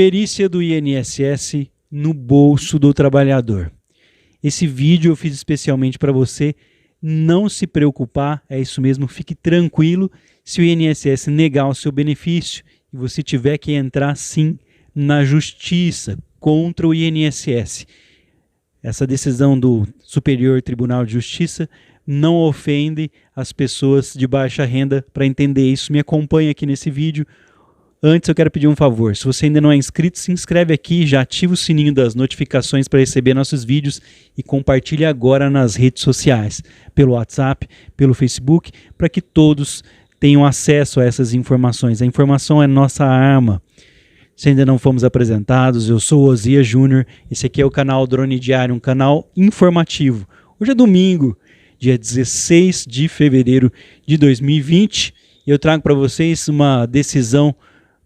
Perícia do INSS no bolso do trabalhador. Esse vídeo eu fiz especialmente para você não se preocupar, é isso mesmo, fique tranquilo se o INSS negar o seu benefício e você tiver que entrar sim na justiça contra o INSS. Essa decisão do Superior Tribunal de Justiça não ofende as pessoas de baixa renda. Para entender isso, me acompanhe aqui nesse vídeo. Antes eu quero pedir um favor, se você ainda não é inscrito, se inscreve aqui, já ativa o sininho das notificações para receber nossos vídeos e compartilhe agora nas redes sociais, pelo WhatsApp, pelo Facebook, para que todos tenham acesso a essas informações. A informação é nossa arma. Se ainda não fomos apresentados, eu sou o Osias Júnior, esse aqui é o canal Drone Diário, um canal informativo. Hoje é domingo, dia 16 de fevereiro de 2020, e eu trago para vocês uma decisão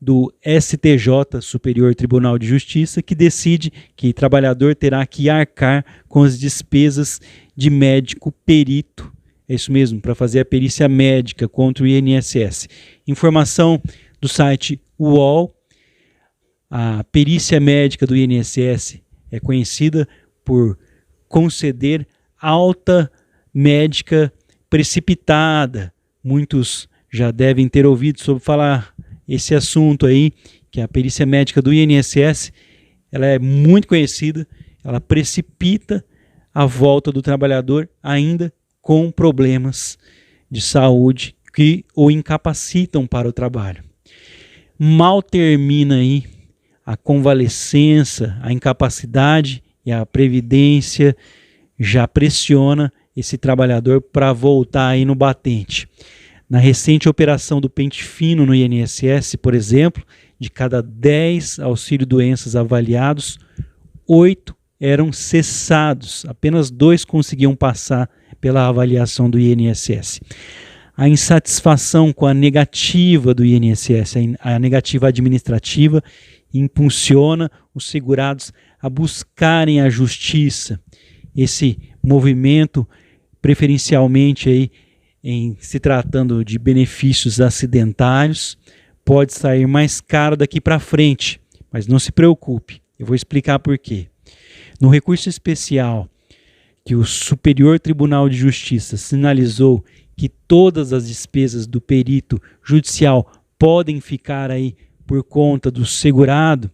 do STJ, Superior Tribunal de Justiça, que decide que o trabalhador terá que arcar com as despesas de médico perito, é isso mesmo, para fazer a perícia médica contra o INSS. Informação do site UOL. A perícia médica do INSS é conhecida por conceder alta médica precipitada. Muitos já devem ter ouvido sobre falar esse assunto aí, que a perícia médica do INSS, ela é muito conhecida, ela precipita a volta do trabalhador ainda com problemas de saúde que o incapacitam para o trabalho. Mal termina aí a convalescença, a incapacidade e a previdência já pressiona esse trabalhador para voltar aí no batente. Na recente operação do pente fino no INSS, por exemplo, de cada 10 auxílio-doenças avaliados, 8 eram cessados, apenas 2 conseguiam passar pela avaliação do INSS. A insatisfação com a negativa do INSS, a negativa administrativa, impulsiona os segurados a buscarem a justiça. Esse movimento, preferencialmente aí, em se tratando de benefícios acidentários, pode sair mais caro daqui para frente, mas não se preocupe, eu vou explicar por quê. No recurso especial que o Superior Tribunal de Justiça sinalizou que todas as despesas do perito judicial podem ficar aí por conta do segurado,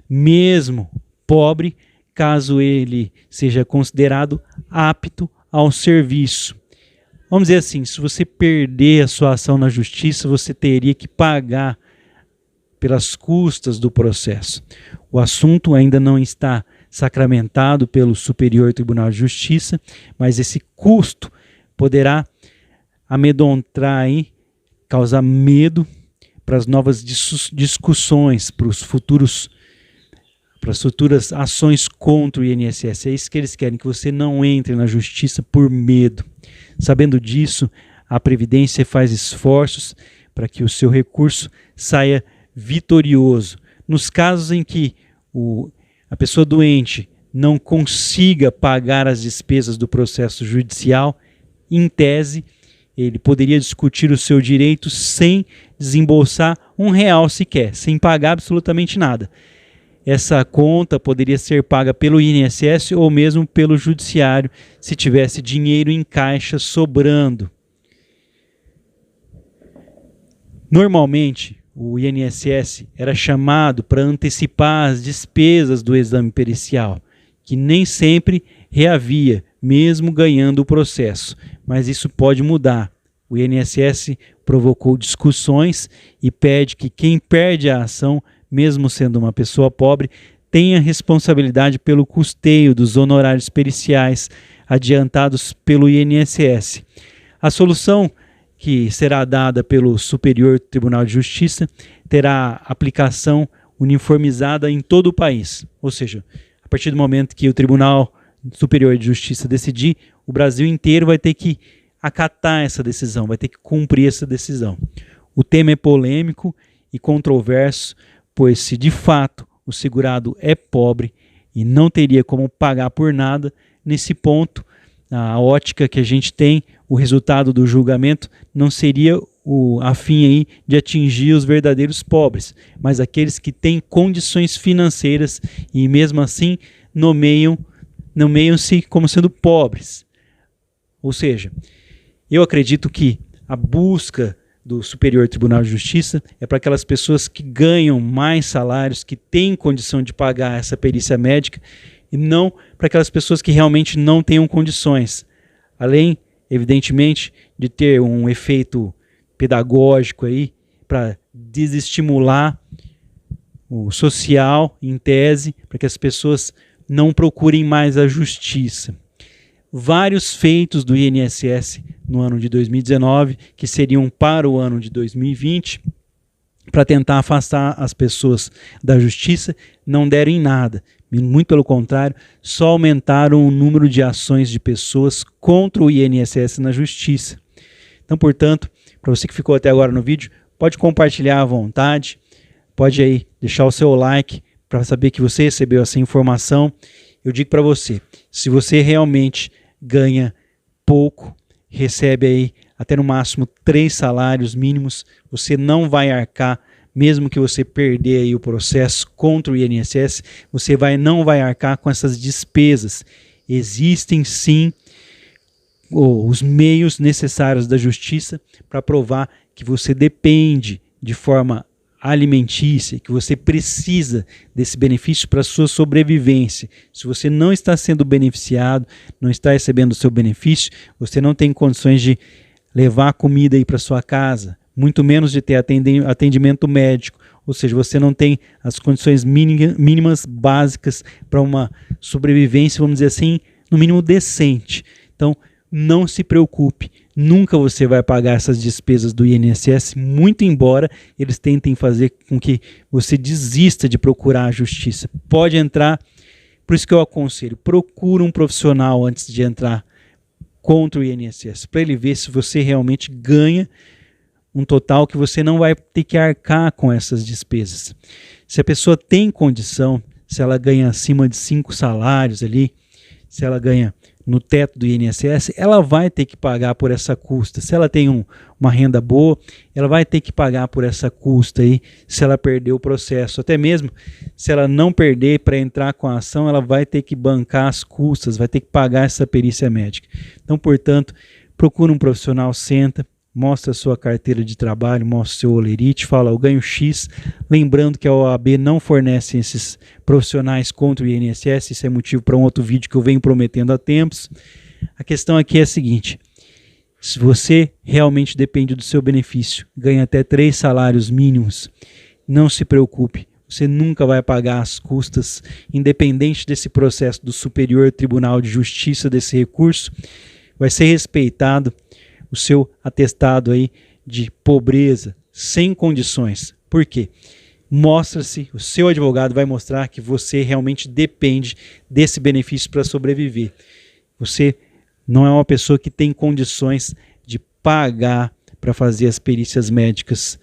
mesmo pobre, caso ele seja considerado apto ao serviço. Vamos dizer assim, se você perder a sua ação na justiça, você teria que pagar pelas custas do processo. O assunto ainda não está sacramentado pelo Superior Tribunal de Justiça, mas esse custo poderá amedrontar aí, causar medo para as novas discussões, para as futuras ações contra o INSS. É isso que eles querem, que você não entre na justiça por medo. Sabendo disso, a Previdência faz esforços para que o seu recurso saia vitorioso. Nos casos em que a pessoa doente não consiga pagar as despesas do processo judicial, em tese, ele poderia discutir o seu direito sem desembolsar R$1 sequer, sem pagar absolutamente nada. Essa conta poderia ser paga pelo INSS ou mesmo pelo judiciário, se tivesse dinheiro em caixa sobrando. Normalmente, o INSS era chamado para antecipar as despesas do exame pericial, que nem sempre reavia, mesmo ganhando o processo. Mas isso pode mudar. O INSS provocou discussões e pede que quem perde a ação, mesmo sendo uma pessoa pobre, tenha responsabilidade pelo custeio dos honorários periciais adiantados pelo INSS. A solução que será dada pelo Superior Tribunal de Justiça terá aplicação uniformizada em todo o país. Ou seja, a partir do momento que o Tribunal Superior de Justiça decidir, o Brasil inteiro vai ter que acatar essa decisão, vai ter que cumprir essa decisão. O tema é polêmico e controverso, pois se de fato o segurado é pobre e não teria como pagar por nada, nesse ponto, a ótica que a gente tem, o resultado do julgamento não seria a fim aí de atingir os verdadeiros pobres, mas aqueles que têm condições financeiras e mesmo assim nomeiam-se como sendo pobres. Ou seja, eu acredito que a busca do Superior Tribunal de Justiça é para aquelas pessoas que ganham mais salários, que têm condição de pagar essa perícia médica, e não para aquelas pessoas que realmente não tenham condições. Além, evidentemente, de ter um efeito pedagógico aí para desestimular o social, em tese, para que as pessoas não procurem mais a justiça. Vários feitos do INSS no ano de 2019, que seriam para o ano de 2020, para tentar afastar as pessoas da justiça, não deram em nada. Muito pelo contrário, só aumentaram o número de ações de pessoas contra o INSS na justiça. Então, portanto, para você que ficou até agora no vídeo, pode compartilhar à vontade, pode aí deixar o seu like para saber que você recebeu essa informação. Eu digo para você, se você realmente ganha pouco, recebe aí até no máximo 3 salários mínimos, você não vai arcar, mesmo que você perder aí o processo contra o INSS, você não vai arcar com essas despesas. Existem sim os meios necessários da justiça para provar que você depende de forma alimentícia, que você precisa desse benefício para a sua sobrevivência. Se você não está sendo beneficiado, não está recebendo o seu benefício, você não tem condições de levar comida aí para sua casa, muito menos de ter atendimento médico, ou seja, você não tem as condições mínimas básicas para uma sobrevivência, vamos dizer assim, no mínimo decente. Então, não se preocupe, nunca você vai pagar essas despesas do INSS, muito embora eles tentem fazer com que você desista de procurar a justiça. Pode entrar, por isso que eu aconselho, procure um profissional antes de entrar contra o INSS, para ele ver se você realmente ganha um total que você não vai ter que arcar com essas despesas. Se a pessoa tem condição, se ela ganha acima de 5 salários ali, se ela ganha no teto do INSS, ela vai ter que pagar por essa custa. Se ela tem uma renda boa, ela vai ter que pagar por essa custa aí, se ela perder o processo. Até mesmo se ela não perder para entrar com a ação, ela vai ter que bancar as custas, vai ter que pagar essa perícia médica. Então, portanto, procura um profissional, senta, mostra a sua carteira de trabalho, mostra o seu holerite, fala, eu ganho X, lembrando que a OAB não fornece esses profissionais contra o INSS, isso é motivo para um outro vídeo que eu venho prometendo há tempos. A questão aqui é a seguinte, se você realmente depende do seu benefício, ganha até 3 salários mínimos, não se preocupe, você nunca vai pagar as custas, independente desse processo do Superior Tribunal de Justiça, desse recurso, vai ser respeitado o seu atestado aí de pobreza, sem condições. Por quê? Mostra-se, o seu advogado vai mostrar que você realmente depende desse benefício para sobreviver. Você não é uma pessoa que tem condições de pagar para fazer as perícias médicas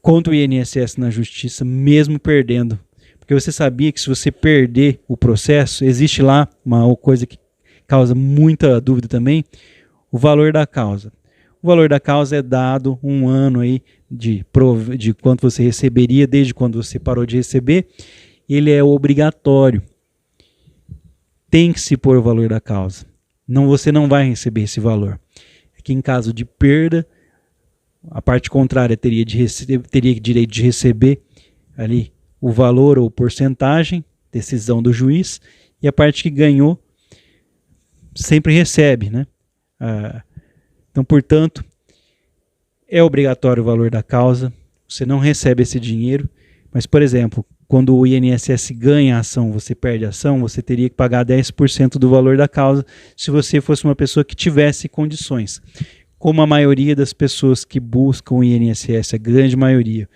contra o INSS na justiça, mesmo perdendo. Porque você sabia que se você perder o processo, existe lá uma coisa que causa muita dúvida também, o valor da causa. O valor da causa é dado um ano aí de quanto você receberia desde quando você parou de receber. Ele é obrigatório. Tem que se pôr o valor da causa. Você não vai receber esse valor. Aqui em caso de perda, a parte contrária teria direito de receber ali o valor ou porcentagem, decisão do juiz, e a parte que ganhou sempre recebe, né? Então, portanto, é obrigatório o valor da causa, você não recebe esse dinheiro, mas, por exemplo, quando o INSS ganha a ação, você perde a ação, você teria que pagar 10% do valor da causa se você fosse uma pessoa que tivesse condições. Como a maioria das pessoas que buscam o INSS, a grande maioria,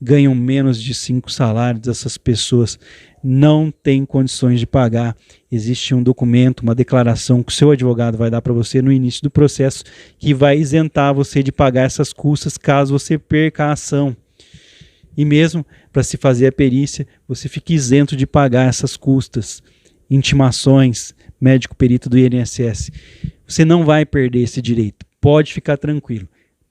ganham menos de 5 salários, essas pessoas não têm condições de pagar. Existe um documento, uma declaração que o seu advogado vai dar para você no início do processo que vai isentar você de pagar essas custas caso você perca a ação. E mesmo para se fazer a perícia, você fica isento de pagar essas custas, intimações, médico perito do INSS. Você não vai perder esse direito, pode ficar tranquilo.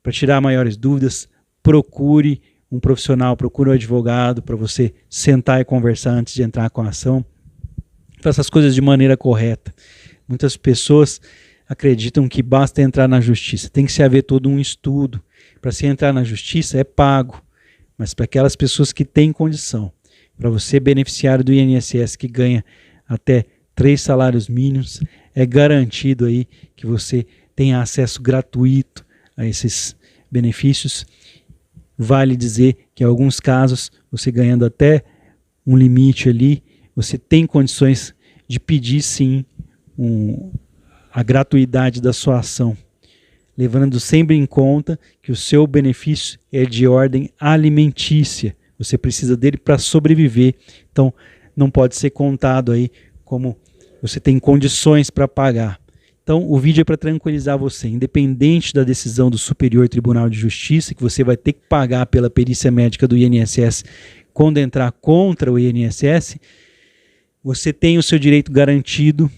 Para tirar maiores dúvidas, procure um profissional, procure um advogado para você sentar e conversar antes de entrar com a ação. Faça as coisas de maneira correta. Muitas pessoas acreditam que basta entrar na justiça. Tem que se haver todo um estudo. Para se entrar na justiça é pago, mas para aquelas pessoas que têm condição. Para você, beneficiário do INSS que ganha até 3 salários mínimos, é garantido aí que você tenha acesso gratuito a esses benefícios. Vale dizer que em alguns casos, você ganhando até um limite ali, você tem condições de pedir sim a gratuidade da sua ação, levando sempre em conta que o seu benefício é de ordem alimentícia. Você precisa dele para sobreviver, então não pode ser contado aí como você tem condições para pagar. Então o vídeo é para tranquilizar você, independente da decisão do Superior Tribunal de Justiça, que você vai ter que pagar pela perícia médica do INSS quando entrar contra o INSS, você tem o seu direito garantido.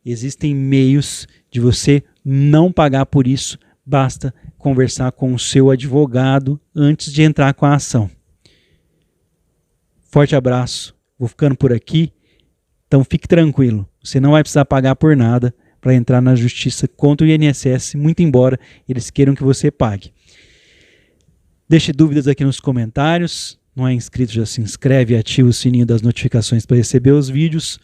Existem meios de você não pagar por isso, basta conversar com o seu advogado antes de entrar com a ação. Forte abraço, vou ficando por aqui, então fique tranquilo, você não vai precisar pagar por nada para entrar na justiça contra o INSS, muito embora eles queiram que você pague. Deixe dúvidas aqui nos comentários, não é inscrito, já se inscreve e ativa o sininho das notificações para receber os vídeos.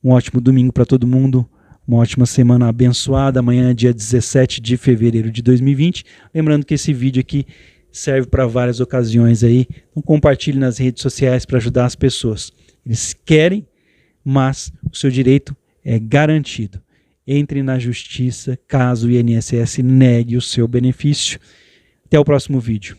Um ótimo domingo para todo mundo, uma ótima semana abençoada. Amanhã é dia 17 de fevereiro de 2020. Lembrando que esse vídeo aqui serve para várias ocasiões aí. Então compartilhe nas redes sociais para ajudar as pessoas. Eles querem, mas o seu direito é garantido. Entre na justiça caso o INSS negue o seu benefício. Até o próximo vídeo.